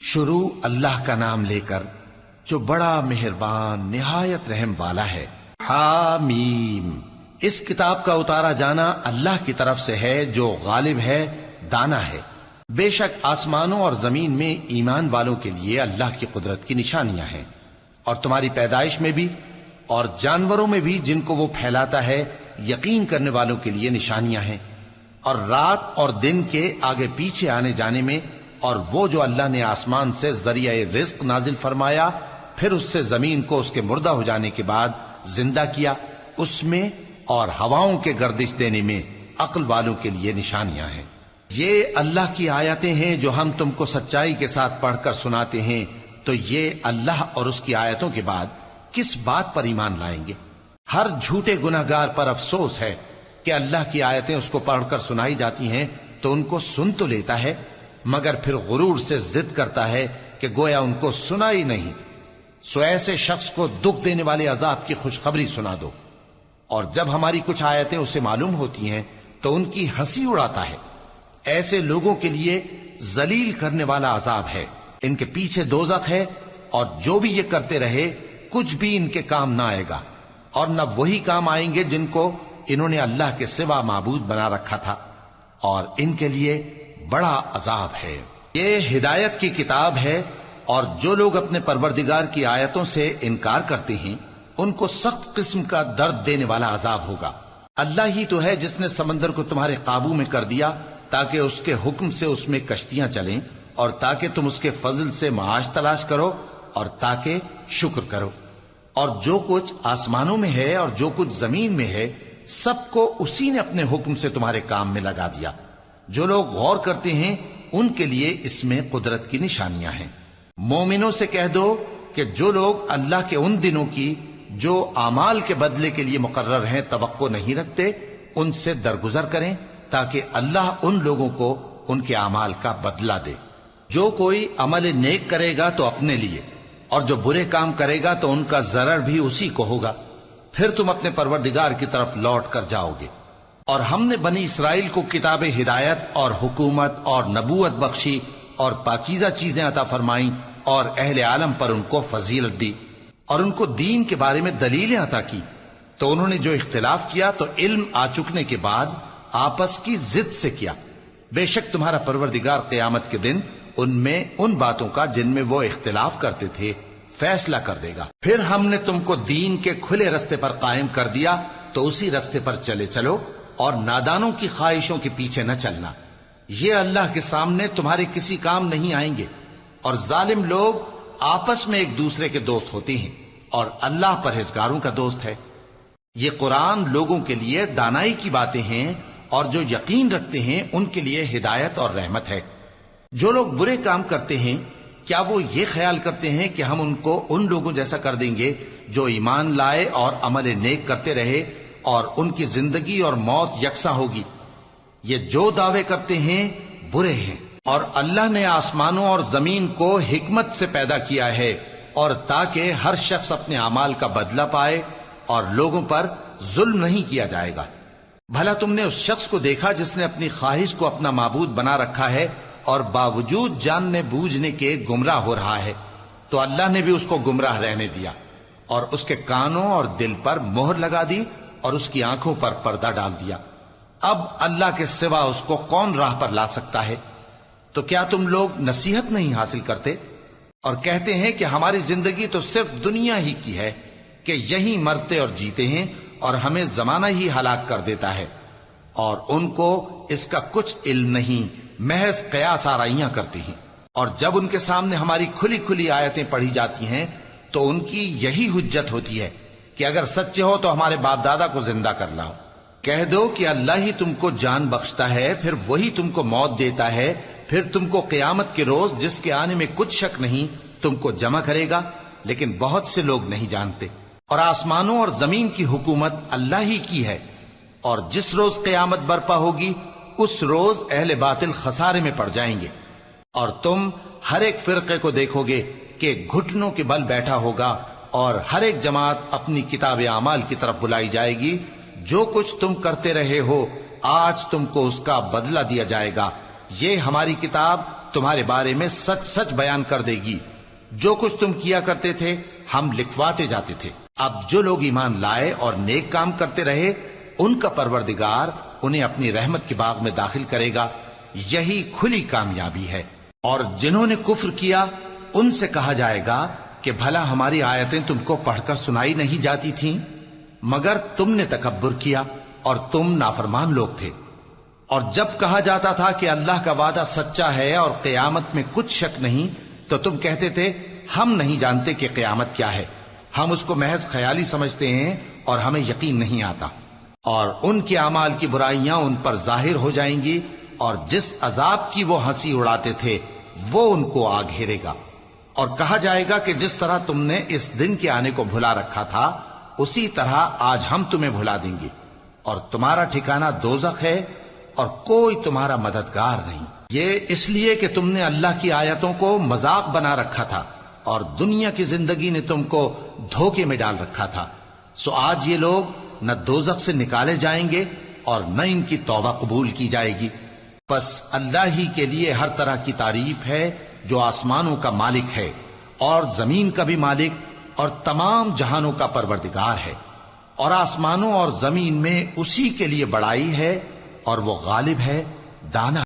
شروع اللہ کا نام لے کر جو بڑا مہربان نہایت رحم والا ہے۔ حامیم، اس کتاب کا اتارا جانا اللہ کی طرف سے ہے جو غالب ہے، دانا ہے۔ بے شک آسمانوں اور زمین میں ایمان والوں کے لیے اللہ کی قدرت کی نشانیاں ہیں، اور تمہاری پیدائش میں بھی اور جانوروں میں بھی جن کو وہ پھیلاتا ہے یقین کرنے والوں کے لیے نشانیاں ہیں، اور رات اور دن کے آگے پیچھے آنے جانے میں، اور وہ جو اللہ نے آسمان سے ذریعہ رزق نازل فرمایا پھر اس سے زمین کو اس کے مردہ ہو جانے کے بعد زندہ کیا، اس میں اور ہواؤں کے گردش دینے میں عقل والوں کے لیے نشانیاں ہیں۔ یہ اللہ کی آیتیں ہیں جو ہم تم کو سچائی کے ساتھ پڑھ کر سناتے ہیں، تو یہ اللہ اور اس کی آیتوں کے بعد کس بات پر ایمان لائیں گے؟ ہر جھوٹے گناہگار پر افسوس ہے کہ اللہ کی آیتیں اس کو پڑھ کر سنائی جاتی ہیں تو ان کو سن تو لیتا ہے، مگر پھر غرور سے ضد کرتا ہے کہ گویا ان کو سنا ہی نہیں۔ سو ایسے شخص کو دکھ دینے والے عذاب کی خوشخبری سنا دو، اور جب ہماری کچھ آیتیں اسے معلوم ہوتی ہیں تو ان کی ہنسی اڑاتا ہے۔ ایسے لوگوں کے لیے ذلیل کرنے والا عذاب ہے، ان کے پیچھے دوزخ ہے، اور جو بھی یہ کرتے رہے کچھ بھی ان کے کام نہ آئے گا، اور نہ وہی کام آئیں گے جن کو انہوں نے اللہ کے سوا معبود بنا رکھا تھا، اور ان کے لیے بڑا عذاب ہے۔ یہ ہدایت کی کتاب ہے، اور جو لوگ اپنے پروردگار کی آیتوں سے انکار کرتے ہیں ان کو سخت قسم کا درد دینے والا عذاب ہوگا۔ اللہ ہی تو ہے جس نے سمندر کو تمہارے قابو میں کر دیا تاکہ اس کے حکم سے اس میں کشتیاں چلیں، اور تاکہ تم اس کے فضل سے معاش تلاش کرو، اور تاکہ شکر کرو۔ اور جو کچھ آسمانوں میں ہے اور جو کچھ زمین میں ہے سب کو اسی نے اپنے حکم سے تمہارے کام میں لگا دیا۔ جو لوگ غور کرتے ہیں ان کے لیے اس میں قدرت کی نشانیاں ہیں۔ مومنوں سے کہہ دو کہ جو لوگ اللہ کے ان دنوں کی جو اعمال کے بدلے کے لیے مقرر ہیں توقع نہیں رکھتے، ان سے درگزر کریں تاکہ اللہ ان لوگوں کو ان کے اعمال کا بدلہ دے۔ جو کوئی عمل نیک کرے گا تو اپنے لیے، اور جو برے کام کرے گا تو ان کا ضرر بھی اسی کو ہوگا، پھر تم اپنے پروردگار کی طرف لوٹ کر جاؤ گے۔ اور ہم نے بنی اسرائیل کو کتاب ہدایت اور حکومت اور نبوت بخشی، اور پاکیزہ چیزیں عطا فرمائیں، اور اہل عالم پر ان کو فضیلت دی، اور ان کو دین کے بارے میں دلیلیں عطا کی، تو انہوں نے جو اختلاف کیا تو علم آ چکنے کے بعد آپس کی ضد سے کیا۔ بے شک تمہارا پروردگار قیامت کے دن ان میں ان باتوں کا جن میں وہ اختلاف کرتے تھے فیصلہ کر دے گا۔ پھر ہم نے تم کو دین کے کھلے رستے پر قائم کر دیا، تو اسی رستے پر چلے چلو، اور نادانوں کی خواہشوں کے پیچھے نہ چلنا، یہ اللہ کے سامنے تمہارے کسی کام نہیں آئیں گے۔ اور ظالم لوگ آپس میں ایک دوسرے کے دوست ہوتے ہیں، اور اللہ پرہیزگاروں کا دوست ہے۔ یہ قرآن لوگوں کے لیے دانائی کی باتیں ہیں، اور جو یقین رکھتے ہیں ان کے لیے ہدایت اور رحمت ہے۔ جو لوگ برے کام کرتے ہیں کیا وہ یہ خیال کرتے ہیں کہ ہم ان کو ان لوگوں جیسا کر دیں گے جو ایمان لائے اور عمل نیک کرتے رہے، اور ان کی زندگی اور موت یکساں ہوگی؟ یہ جو دعوے کرتے ہیں برے ہیں۔ اور اللہ نے آسمانوں اور زمین کو حکمت سے پیدا کیا ہے، اور تاکہ ہر شخص اپنے اعمال کا بدلہ پائے، اور لوگوں پر ظلم نہیں کیا جائے گا۔ بھلا تم نے اس شخص کو دیکھا جس نے اپنی خواہش کو اپنا معبود بنا رکھا ہے اور باوجود جاننے بوجھنے کے گمراہ ہو رہا ہے؟ تو اللہ نے بھی اس کو گمراہ رہنے دیا، اور اس کے کانوں اور دل پر مہر لگا دی، اور اس کی آنکھوں پر پردہ ڈال دیا۔ اب اللہ کے سوا اس کو کون راہ پر لا سکتا ہے؟ تو کیا تم لوگ نصیحت نہیں حاصل کرتے اور کہتے ہیں کہ ہماری زندگی تو صرف دنیا ہی کی ہے، کہ یہی مرتے اور جیتے ہیں، اور ہمیں زمانہ ہی ہلاک کر دیتا ہے؟ اور ان کو اس کا کچھ علم نہیں، محض قیاس آرائیاں کرتے ہیں۔ اور جب ان کے سامنے ہماری کھلی کھلی آیتیں پڑھی جاتی ہیں تو ان کی یہی حجت ہوتی ہے کہ اگر سچے ہو تو ہمارے باپ دادا کو زندہ کر لاؤ۔ کہہ دو کہ اللہ ہی تم کو جان بخشتا ہے، پھر وہی تم کو موت دیتا ہے، پھر تم کو قیامت کے روز جس کے آنے میں کچھ شک نہیں تم کو جمع کرے گا، لیکن بہت سے لوگ نہیں جانتے۔ اور آسمانوں اور زمین کی حکومت اللہ ہی کی ہے، اور جس روز قیامت برپا ہوگی اس روز اہل باطل خسارے میں پڑ جائیں گے۔ اور تم ہر ایک فرقے کو دیکھو گے کہ گھٹنوں کے بل بیٹھا ہوگا، اور ہر ایک جماعت اپنی کتاب اعمال کی طرف بلائی جائے گی۔ جو کچھ تم کرتے رہے ہو آج تم کو اس کا بدلہ دیا جائے گا۔ یہ ہماری کتاب تمہارے بارے میں سچ سچ بیان کر دے گی. جو کچھ تم کیا کرتے تھے ہم لکھواتے جاتے تھے. اب جو لوگ ایمان لائے اور نیک کام کرتے رہے ان کا پروردگار انہیں اپنی رحمت کے باغ میں داخل کرے گا. یہی کھلی کامیابی ہے. اور جنہوں نے کفر کیا ان سے کہا جائے گا کہ بھلا ہماری آیتیں تم کو پڑھ کر سنائی نہیں جاتی تھیں؟ مگر تم نے تکبر کیا اور تم نافرمان لوگ تھے. اور جب کہا جاتا تھا کہ اللہ کا وعدہ سچا ہے اور قیامت میں کچھ شک نہیں تو تم کہتے تھے ہم نہیں جانتے کہ قیامت کیا ہے، ہم اس کو محض خیالی سمجھتے ہیں اور ہمیں یقین نہیں آتا. اور ان کے اعمال کی برائیاں ان پر ظاہر ہو جائیں گی اور جس عذاب کی وہ ہنسی اڑاتے تھے وہ ان کو آ گھیرے گا. اور کہا جائے گا کہ جس طرح تم نے اس دن کے آنے کو بھلا رکھا تھا اسی طرح آج ہم تمہیں بھلا دیں گے، اور تمہارا ٹھکانہ دوزخ ہے اور کوئی تمہارا مددگار نہیں. یہ اس لیے کہ تم نے اللہ کی آیتوں کو مذاق بنا رکھا تھا اور دنیا کی زندگی نے تم کو دھوکے میں ڈال رکھا تھا. سو آج یہ لوگ نہ دوزخ سے نکالے جائیں گے اور نہ ان کی توبہ قبول کی جائے گی. بس اللہ ہی کے لیے ہر طرح کی تعریف ہے جو آسمانوں کا مالک ہے اور زمین کا بھی مالک اور تمام جہانوں کا پروردگار ہے. اور آسمانوں اور زمین میں اسی کے لیے بڑائی ہے اور وہ غالب ہے، دانا